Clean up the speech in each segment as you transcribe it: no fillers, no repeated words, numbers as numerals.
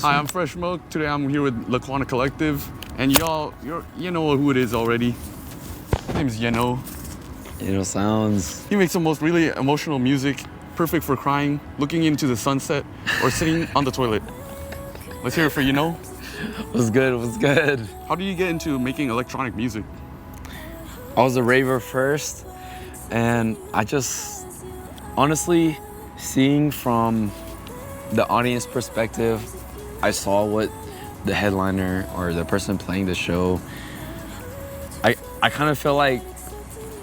Hi, I'm Frshmlk. Today I'm here with Laquana Collective, and you know who it is already. His name's Yenoh. Yenoh sounds. He makes the most really emotional music, perfect for crying, looking into the sunset, or sitting on the toilet. Let's hear it for Yenoh. What's good? What's good? How do you get into making electronic music? I was a raver first, and I just honestly seeing from the audience perspective, I saw what the headliner or the person playing the show, I kind of feel like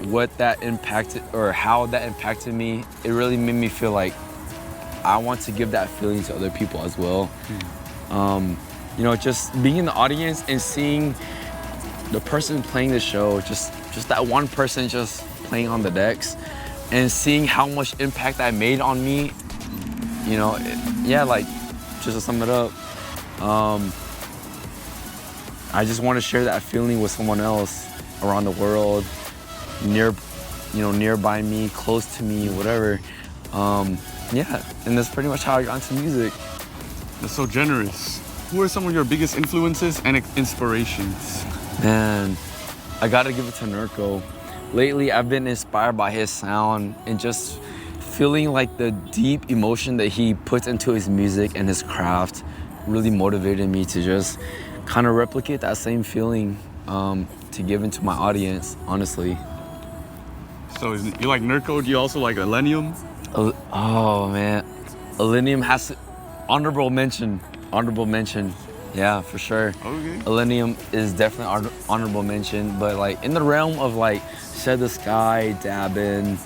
what that impacted or how that impacted me, it really made me feel like I want to give that feeling to other people as well. You know, just being in the audience and seeing the person playing the show, just that one person just playing on the decks and seeing how much impact that made on me, you know, like just to sum it up, I just want to share that feeling with someone else around the world, nearby me, close to me, whatever. Yeah, and that's pretty much how I got into music. That's so generous. Who are some of your biggest influences and inspirations? Man, I gotta give it to Nurko. Lately, I've been inspired by his sound and just feeling like the deep emotion that he puts into his music and his craft really motivated me to just kind of replicate that same feeling to give into my audience, honestly. So you like Nurko? Do you also like Illenium? Oh man, Illenium has to, honorable mention. Yeah, for sure. Okay. Illenium is definitely honorable mention, but like in the realm of like Shed the Sky, Dabin,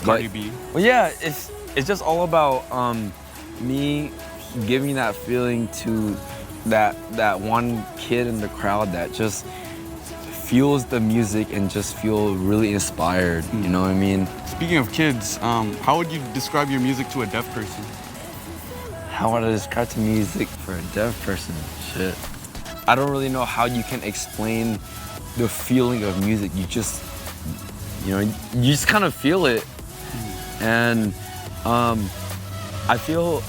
Cardi B. Well, yeah, it's just all about me giving that feeling to that one kid in the crowd that just feels the music and just feel really inspired. You know what I mean? Speaking of kids, how would you describe your music to a deaf person? How would I describe the music for a deaf person? Shit. I don't really know how you can explain the feeling of music. You just kind of feel it. And I feel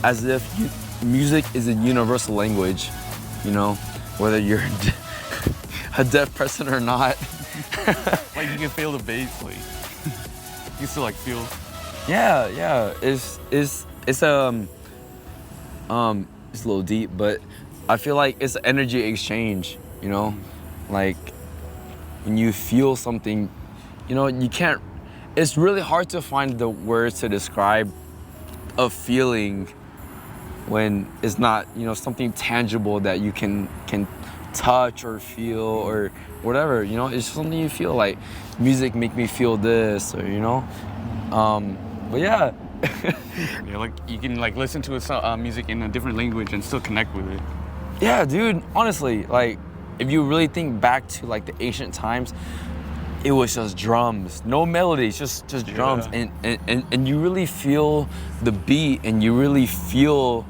as if music is a universal language, you know, whether you're a deaf person or not. Like you can feel the bass, like you still like feel. Yeah. It's a little deep, but I feel like it's an energy exchange, you know? Like when you feel something, you know, it's really hard to find the words to describe a feeling when it's not, you know, something tangible that you can touch or feel or whatever, you know? It's something you feel like music make me feel this, or, you know? But yeah. Yeah, like you can like listen to music in a different language and still connect with it. Yeah, dude, honestly, like if you really think back to like the ancient times, it was just drums, no melodies, just drums. And you really feel the beat and you really feel,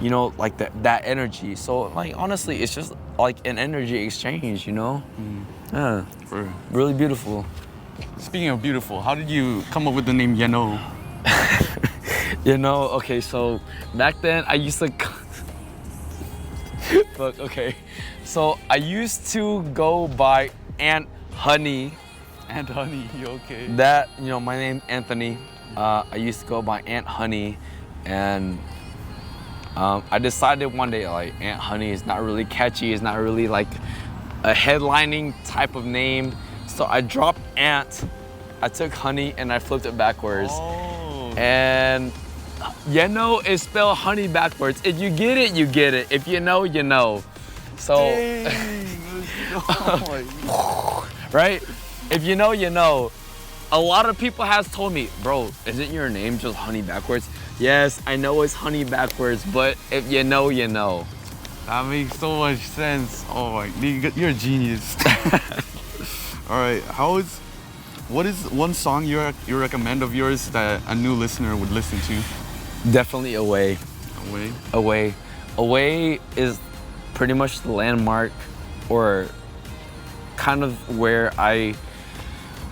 you know, like that energy. So like honestly, it's just like an energy exchange, you know? Yeah, really beautiful. Speaking of beautiful, how did you come up with the name Yenoh? You know, okay, so back then I used to look, okay, so I used to go by Aunt Honey. Aunt Honey, you okay? That, you know, my name's Anthony. I used to go by Aunt Honey, and I decided one day like Aunt Honey is not really catchy, it's not really like a headlining type of name, so I dropped Aunt, I took Honey and I flipped it backwards. And Yenoh is spelled honey backwards. If you get it, you get it. If you know, you know. So, right? If you know, you know. A lot of people has told me, bro, isn't your name just honey backwards? Yes, I know it's honey backwards, but if you know, you know. That makes so much sense. Oh my, you're a genius. All right, what is one song you recommend of yours that a new listener would listen to? Definitely Away. Away is pretty much the landmark, or kind of where I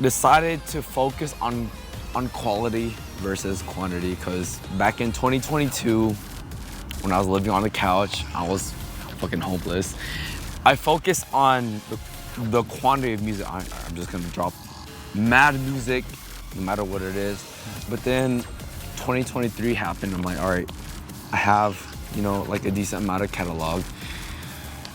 decided to focus on quality versus quantity, because back in 2022, when I was living on the couch, I was fucking hopeless. I focus on the quantity of music. I'm just gonna drop mad music, no matter what it is. But then 2023 happened. I'm like, all right, I have, you know, like a decent amount of catalog.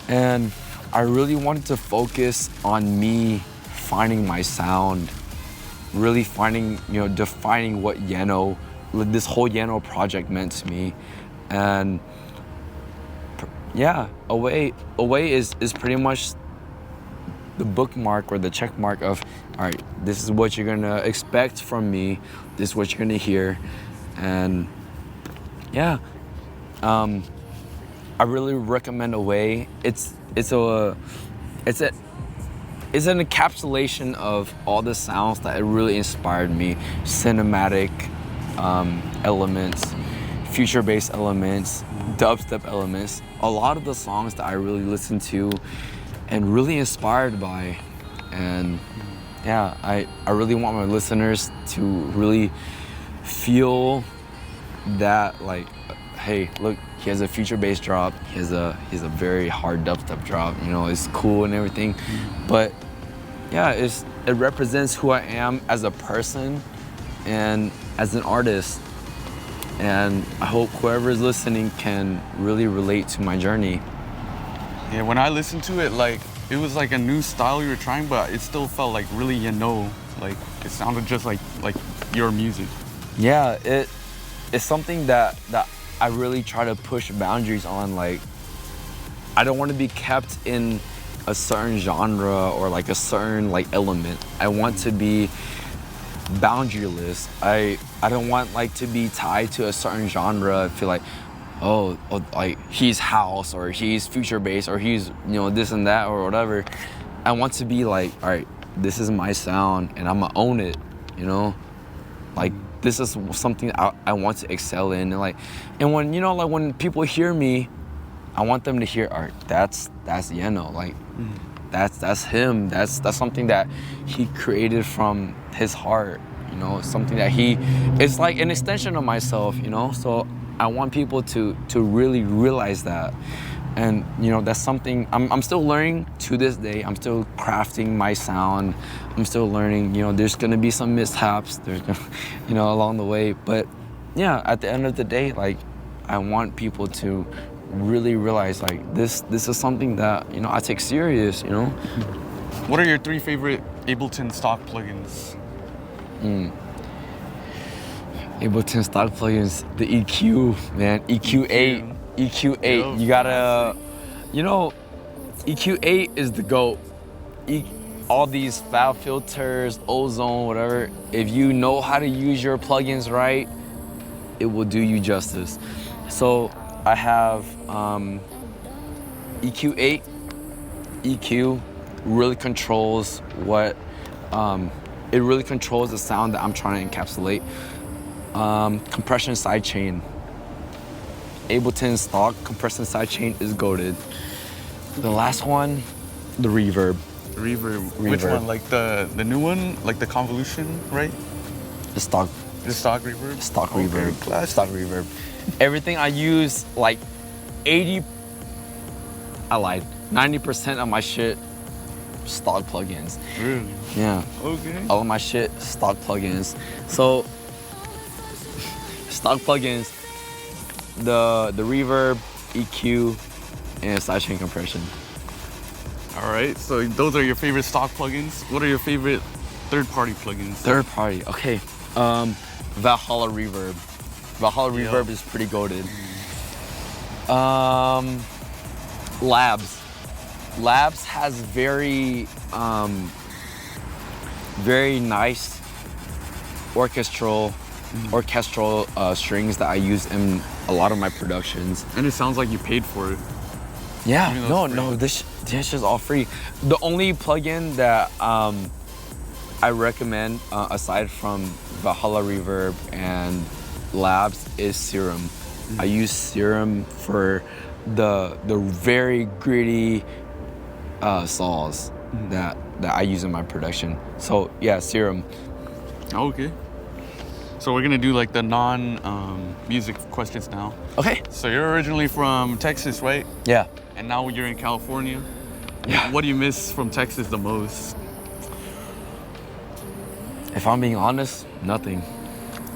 And I really wanted to focus on me finding my sound, really finding, you know, defining what Yenoh, this whole Yenoh project meant to me. And yeah, Away is pretty much the bookmark or the check mark of, all right, this is what you're gonna expect from me, this is what you're gonna hear. And yeah, I really recommend Away. It's an encapsulation of all the sounds that really inspired me. Cinematic elements, future-based elements, dubstep elements. A lot of the songs that I really listened to and really inspired by. And yeah, I really want my listeners to really feel that, like, hey, look, he has a future-based drop. He has a very hard dubstep drop. You know, it's cool and everything, but yeah, it represents who I am as a person and as an artist. And I hope whoever is listening can really relate to my journey. Yeah, when I listened to it, like, it was like a new style you were trying, but it still felt like really Yenoh. Like, it sounded just like your music. Yeah, it's something that I really try to push boundaries on. Like, I don't want to be kept in a certain genre or like a certain like element. I want to be boundaryless. I don't want like to be tied to a certain genre. I feel like, oh, like he's house or he's future based or he's, you know, this and that or whatever. I want to be like, all right, this is my sound and I'm gonna own it, you know? Like, this is something I want to excel in. And when, you know, like when people hear me, I want them to hear, all right, that's Yenoh. Like, that's him. That's something that he created from his heart, you know, something that it's like an extension of myself, you know? So I want people to really realize that. And, you know, that's something I'm still learning to this day. I'm still crafting my sound. I'm still learning, you know, there's gonna be some mishaps, you know, along the way. But yeah, at the end of the day, like, I want people to really realize, like, this is something that, you know, I take serious, you know? What are your 3 favorite Ableton stock plugins? Ableton stock plugins, the EQ, man, EQ8. EQ8, you gotta, you know, EQ8 is the GOAT. All these fab filters, ozone, whatever, if you know how to use your plugins right, it will do you justice. So I have EQ8. EQ really controls what, it really controls the sound that I'm trying to encapsulate. Compression sidechain. Ableton stock compression sidechain is goated. The last one, the reverb. Reverb. Which one? Like the new one? Like the convolution, right? The stock. The stock reverb? Stock reverb. Classic. Stock reverb. Everything I use, like 90% of my shit, stock plugins. Really? Yeah. Okay. All of my shit, stock plugins. So, stock plugins, the reverb, EQ, and sidechain compression. All right, so those are your favorite stock plugins. What are your favorite third-party plugins? Third party, okay. Valhalla Reverb. Valhalla Reverb is pretty goated. Labs. Labs has very nice orchestral strings that I use in a lot of my productions. And it sounds like you paid for it. Yeah, no, this is all free. The only plugin that I recommend, aside from Valhalla Reverb and Labs, is Serum. I use Serum for the very gritty saws that I use in my production. So yeah, Serum. Okay. So we're gonna do like the music questions now. Okay. So you're originally from Texas, right? Yeah. And now you're in California. Yeah. What do you miss from Texas the most? If I'm being honest, nothing.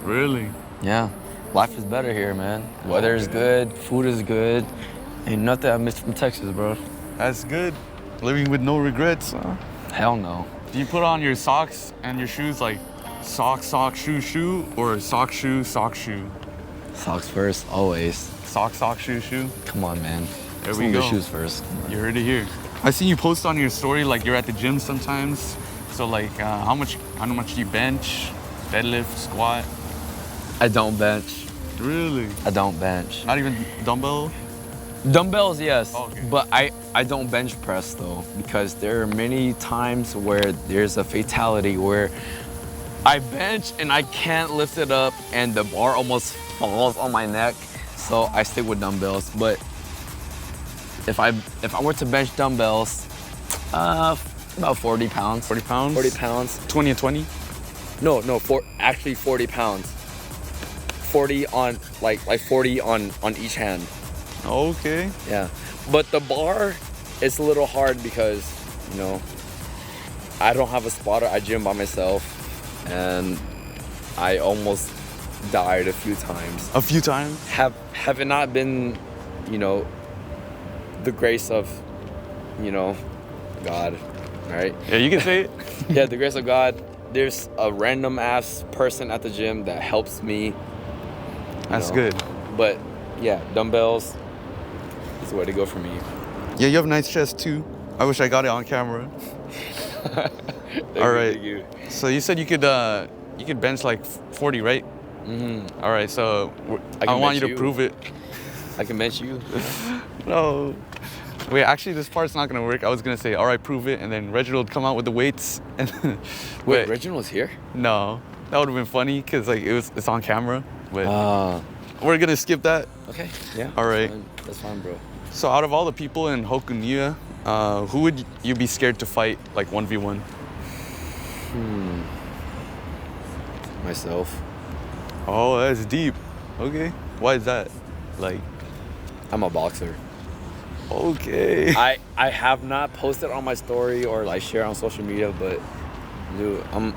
Really? Yeah. Life is better here, man. Weather is good, food is good. Ain't nothing I miss from Texas, bro. That's good. Living with no regrets, huh? Hell no. Do you put on your socks and your shoes like sock, shoe, or sock, shoe? Socks first, always. Sock, shoe? Come on, man. There Some we of go. your shoes first. You heard it here. I see you post on your story like you're at the gym sometimes. So like, how much do you bench, deadlift, squat? I don't bench. Really? I don't bench. Not even dumbbell? Dumbbells, yes. Oh, okay. But I don't bench press though, because there are many times where there's a fatality where I bench and I can't lift it up and the bar almost falls on my neck. So I stick with dumbbells. But if I were to bench dumbbells, about 40 pounds. 40 pounds? 40 pounds. 20 and 20? No, actually 40 pounds. 40 on like 40 on each hand. Okay. Yeah. But the bar is a little hard because, you know, I don't have a spotter. I gym by myself and I almost died a few times. A few times? Have it not been, you know, the grace of, you know, God, right? Yeah, you can say it. Yeah, the grace of God. There's a random ass person at the gym that helps me. That's know. good. But yeah, dumbbells is the way to go for me. Yeah, you have a nice chest too. I wish I got it on camera. All right. So you said you could bench like 40, right? Mm-hmm. All right. So I can want you bench to you. prove it. I can bench you. No. Wait, actually, this part's not gonna work. I was gonna say, all right, prove it, and then Reginald come out with the weights. And Wait, but Reginald's here? no, that would have been funny because like it's on camera. But Ah. we're gonna skip that. Okay. Yeah. All right. That's fine, bro. So out of all the people in Hokuneia, who would you be scared to fight like 1v1? Myself. Oh, that's deep. Okay. Why is that? Like, I'm a boxer. okay. I have not posted on my story or like share on social media, but dude, I'm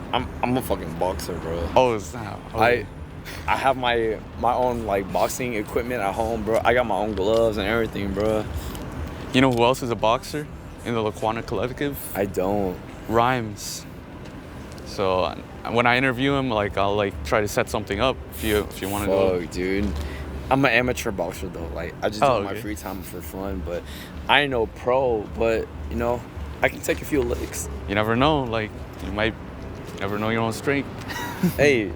a fucking boxer, bro. Oh, snap. Okay. I have my own like boxing equipment at home, bro. I got my own gloves and everything, bro. You know who else is a boxer in the Laquana collective? I don't. Rhymes. So when I interview him, like I'll like try to set something up if you want to go. Fuck, dude. I'm an amateur boxer though. Like I just do it in my okay. free time for fun, but I ain't no pro. But you know, I can take a few licks. You never know. Like you might never know your own strength. Hey,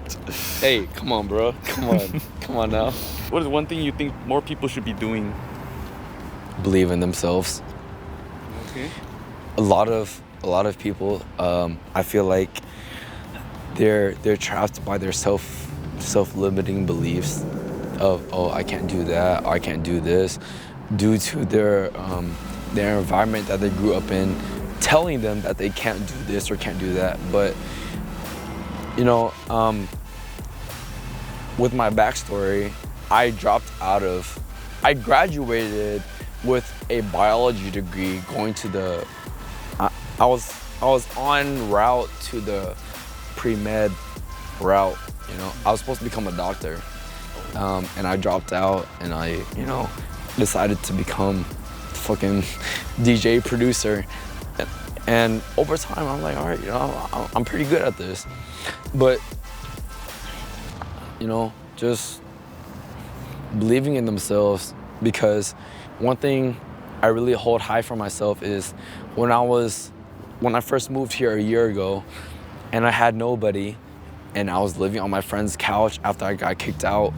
come on, bro. Come on now. What is one thing you think more people should be doing? Believe in themselves. Okay. A lot of people, I feel like they're trapped by their self-limiting beliefs of, oh, I can't do that, or I can't do this, due to their environment that they grew up in, telling them that they can't do this or can't do that. But you know, with my backstory, I graduated with a biology degree, going to the, I was en route to the pre-med route, you know. I was supposed to become a doctor, and I dropped out, and I, you know, decided to become fucking DJ producer. And over time, I'm like, all right, you know, I'm pretty good at this. But, you know, just believing in themselves, because one thing I really hold high for myself is when I first moved here a year ago and I had nobody and I was living on my friend's couch after I got kicked out,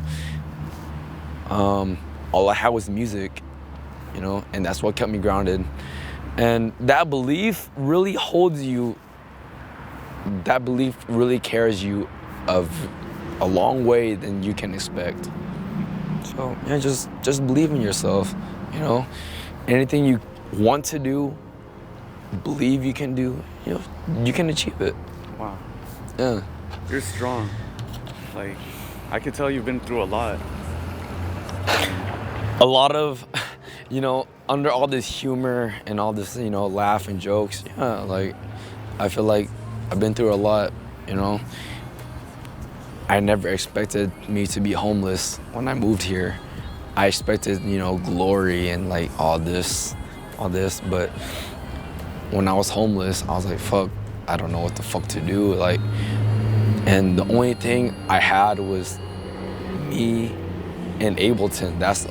all I had was music, you know, and that's what kept me grounded. And that belief really holds you, that belief really carries you of a long way than you can expect. So yeah, just believe in yourself, you know. Anything you want to do, believe you can do, you know, you can achieve it. Wow. Yeah. You're strong. Like, I could tell you've been through a lot. A lot of, under all this humor and all this, laugh and jokes, yeah, like, I feel like I've been through a lot, I never expected me to be homeless when I moved here. I expected, glory and like all this, but when I was homeless, I was like, fuck, I don't know what the fuck to do, like, and the only thing I had was me and Ableton. That's,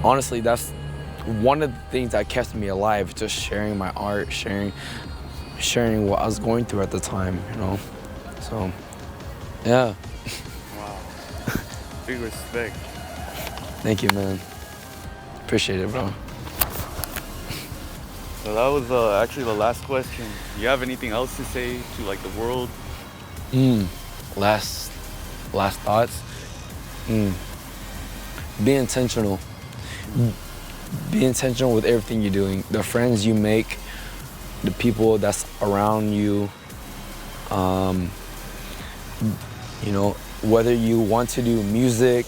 honestly, that's one of the things that kept me alive, just sharing my art, sharing what I was going through at the time, So, yeah. Wow. Big respect. Thank you, man. Appreciate it, bro. So that was actually the last question. Do you have anything else to say to like the world? Last thoughts. Be intentional. Be intentional with everything you're doing. The friends you make, the people that's around you. Whether you want to do music,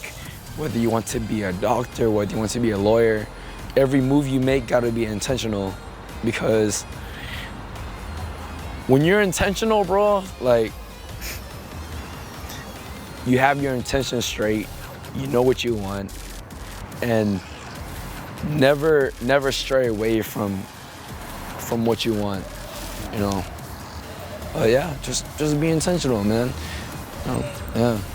whether you want to be a doctor, whether you want to be a lawyer, every move you make gotta be intentional, because when you're intentional, bro, like, you have your intentions straight, you know what you want, and never stray away from what you want, But yeah, just be intentional, man. Yeah.